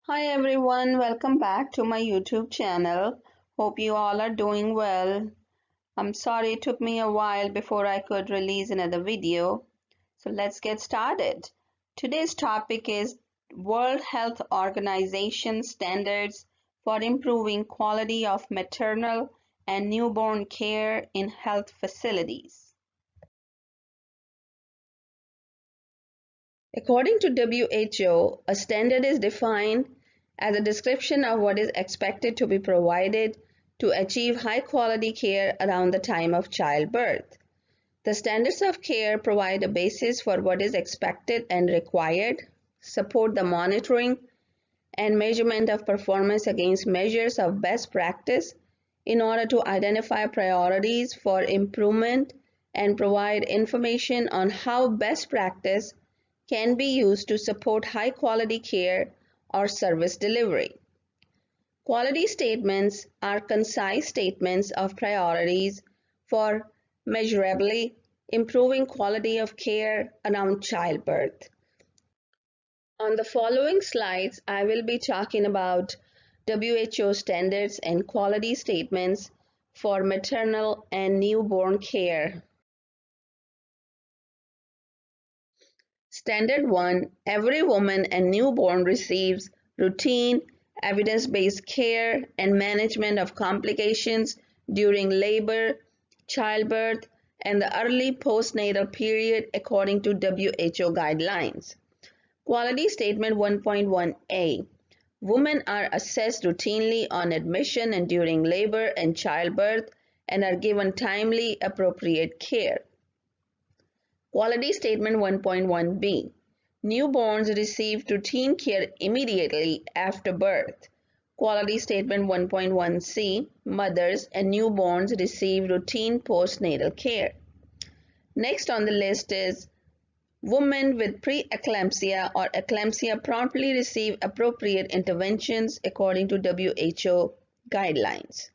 Hi everyone, welcome back to my YouTube channel. Hope you all are doing well. I'm sorry it took me a while before I could release another video. So let's get started. Today's topic is World Health Organization standards for improving quality of maternal and newborn care in health facilities. According to WHO, a standard is defined as a description of what is expected to be provided to achieve high-quality care around the time of childbirth. The standards of care provide a basis for what is expected and required, support the monitoring and measurement of performance against measures of best practice in order to identify priorities for improvement and provide information on how best practice can be used to support high-quality care or service delivery. Quality statements are concise statements of priorities for measurably improving quality of care around childbirth. On the following slides, I will be talking about WHO standards and quality statements for maternal and newborn care. Standard 1. Every woman and newborn receives routine, evidence-based care and management of complications during labor, childbirth, and the early postnatal period according to WHO guidelines. Quality Statement 1.1a. Women are assessed routinely on admission and during labor and childbirth and are given timely, appropriate care. Quality Statement 1.1b. Newborns receive routine care immediately after birth. Quality Statement 1.1c. Mothers and newborns receive routine postnatal care. Next on the list is women with preeclampsia or eclampsia promptly receive appropriate interventions according to WHO guidelines.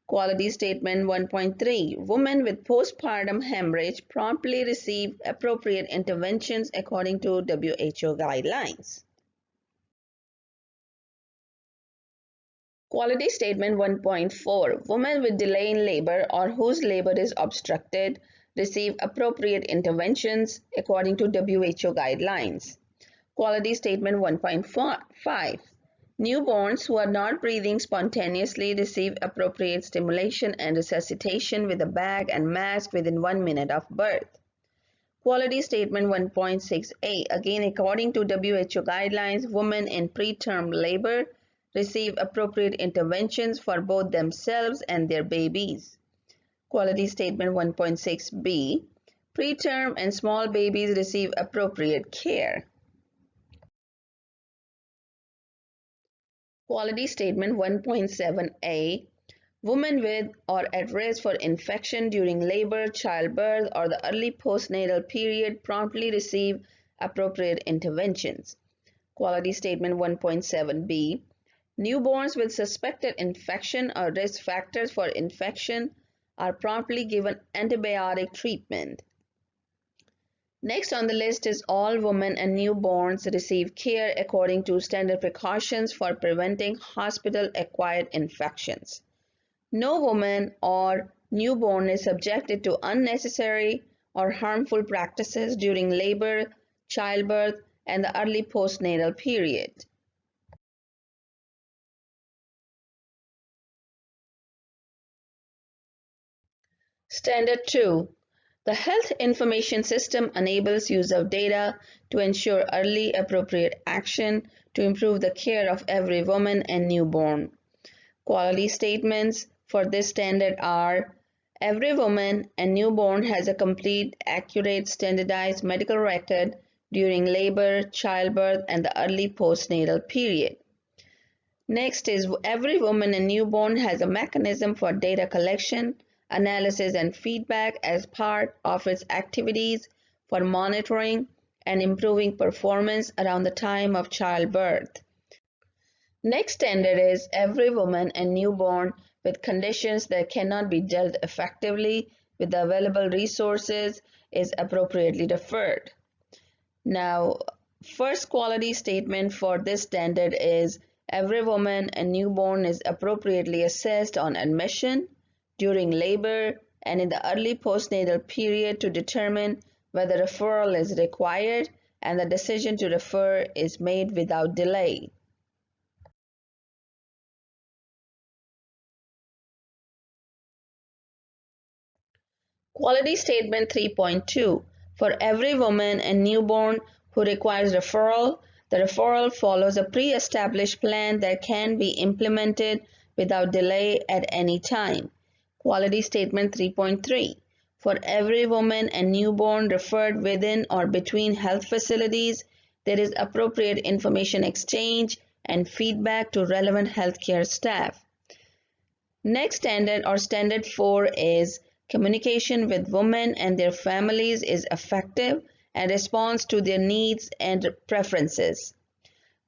Quality Statement 1.3. Women with postpartum hemorrhage promptly receive appropriate interventions according to WHO guidelines. Quality Statement 1.4. Women with delay in labor or whose labor is obstructed receive appropriate interventions according to WHO guidelines. Quality Statement 1.5. Newborns who are not breathing spontaneously receive appropriate stimulation and resuscitation with a bag and mask within 1 minute of birth. Quality Statement 1.6a. Again, according to WHO guidelines, women in preterm labor receive appropriate interventions for both themselves and their babies. Quality Statement 1.6b. Preterm and small babies receive appropriate care. Quality Statement 1.7a. Women with or at risk for infection during labor, childbirth, or the early postnatal period promptly receive appropriate interventions. Quality Statement 1.7b. Newborns with suspected infection or risk factors for infection are promptly given antibiotic treatment. Next on the list is all women and newborns receive care according to standard precautions for preventing hospital-acquired infections. No woman or newborn is subjected to unnecessary or harmful practices during labor, childbirth, and the early postnatal period. Standard 2. The Health Information System enables use of data to ensure early appropriate action to improve the care of every woman and newborn. Quality statements for this standard are: every woman and newborn has a complete, accurate, standardized medical record during labor, childbirth, and the early postnatal period. Next is every woman and newborn has a mechanism for data collection, analysis, and feedback as part of its activities for monitoring and improving performance around the time of childbirth. Next standard is every woman and newborn with conditions that cannot be dealt effectively with the available resources is appropriately referred. Now, First quality statement for this standard is every woman and newborn is appropriately assessed on admission, during labor, and in the early postnatal period to determine whether referral is required, and the decision to refer is made without delay. Quality Statement 3.2 For every woman and newborn who requires referral, the referral follows a pre-established plan that can be implemented without delay at any time. Quality Statement 3.3 For every woman and newborn referred within or between health facilities, there is appropriate information exchange and feedback to relevant healthcare staff. Next standard or standard 4 is communication with women and their families is effective and responds to their needs and preferences.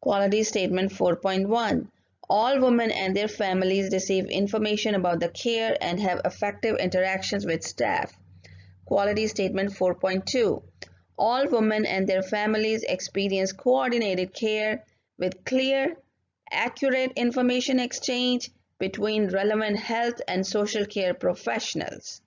Quality Statement 4.1 All women and their families receive information about the care and have effective interactions with staff. Quality Statement 4.2 All women and their families experience coordinated care with clear, accurate information exchange between relevant health and social care professionals.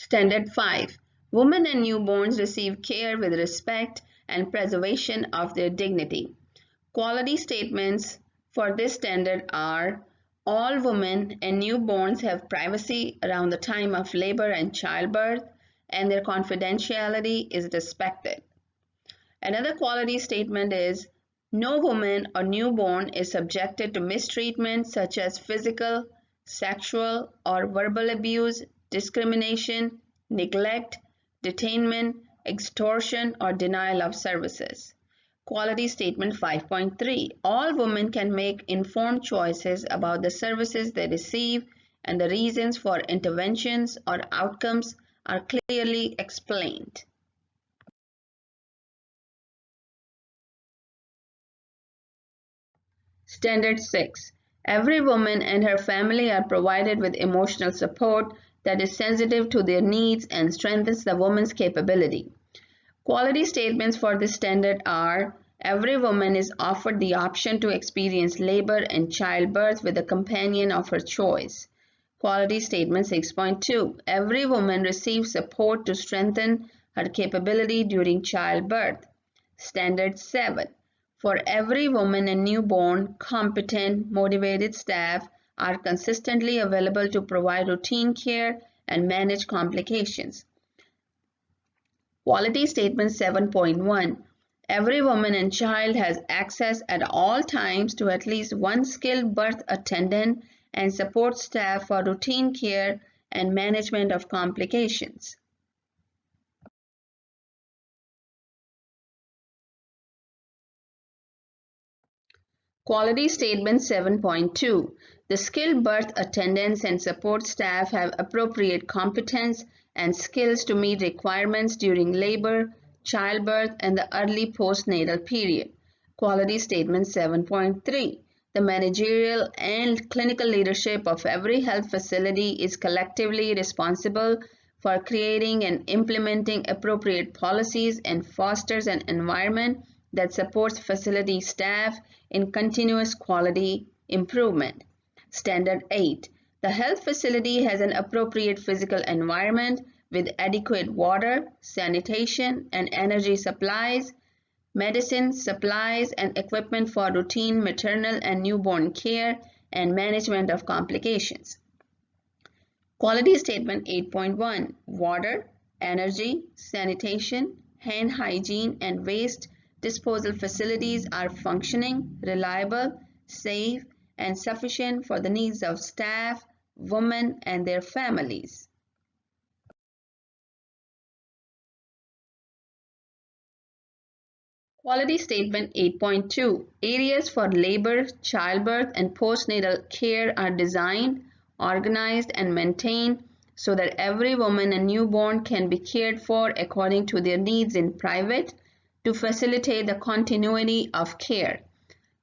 Standard 5. Women and newborns receive care with respect and preservation of their dignity. Quality statements for this standard are all women and newborns have privacy around the time of labor and childbirth, and their confidentiality is respected. Another quality statement is no woman or newborn is subjected to mistreatment such as physical, sexual, or verbal abuse, discrimination, neglect, detainment, extortion, or denial of services. Quality Statement 5.3 All women can make informed choices about the services they receive, and the reasons for interventions or outcomes are clearly explained. Standard 6. Every woman and her family are provided with emotional support that is sensitive to their needs and strengthens the woman's capability. Quality statements for this standard are every woman is offered the option to experience labor and childbirth with a companion of her choice. Quality Statement 6.2 Every woman receives support to strengthen her capability during childbirth. Standard 7 For every woman and newborn, competent, motivated staff are consistently available to provide routine care and manage complications. Quality Statement 7.1 Every woman and child has access at all times to at least one skilled birth attendant and support staff for routine care and management of complications. Quality Statement 7.2 The skilled birth attendants and support staff have appropriate competence and skills to meet requirements during labor, childbirth, and the early postnatal period. Quality Statement 7.3 The managerial and clinical leadership of every health facility is collectively responsible for creating and implementing appropriate policies and fosters an environment that supports facility staff in continuous quality improvement. Standard 8. The health facility has an appropriate physical environment with adequate water, sanitation, and energy supplies, medicine, supplies, and equipment for routine maternal and newborn care and management of complications. Quality Statement 8.1 Water, energy, sanitation, hand hygiene, and waste disposal facilities are functioning, reliable, safe, and sufficient for the needs of staff, women, and their families. Quality Statement 8.2 Areas for labor, childbirth, and postnatal care are designed, organized, and maintained so that every woman and newborn can be cared for according to their needs in private to facilitate the continuity of care.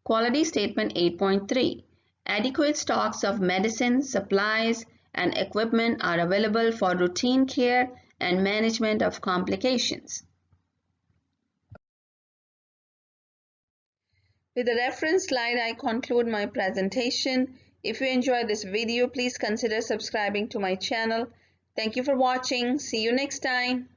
Quality Statement 8.3 Adequate stocks of medicine, supplies, and equipment are available for routine care and management of complications. With the reference slide, I conclude my presentation. If you enjoyed this video, please consider subscribing to my channel. Thank you for watching. See you next time.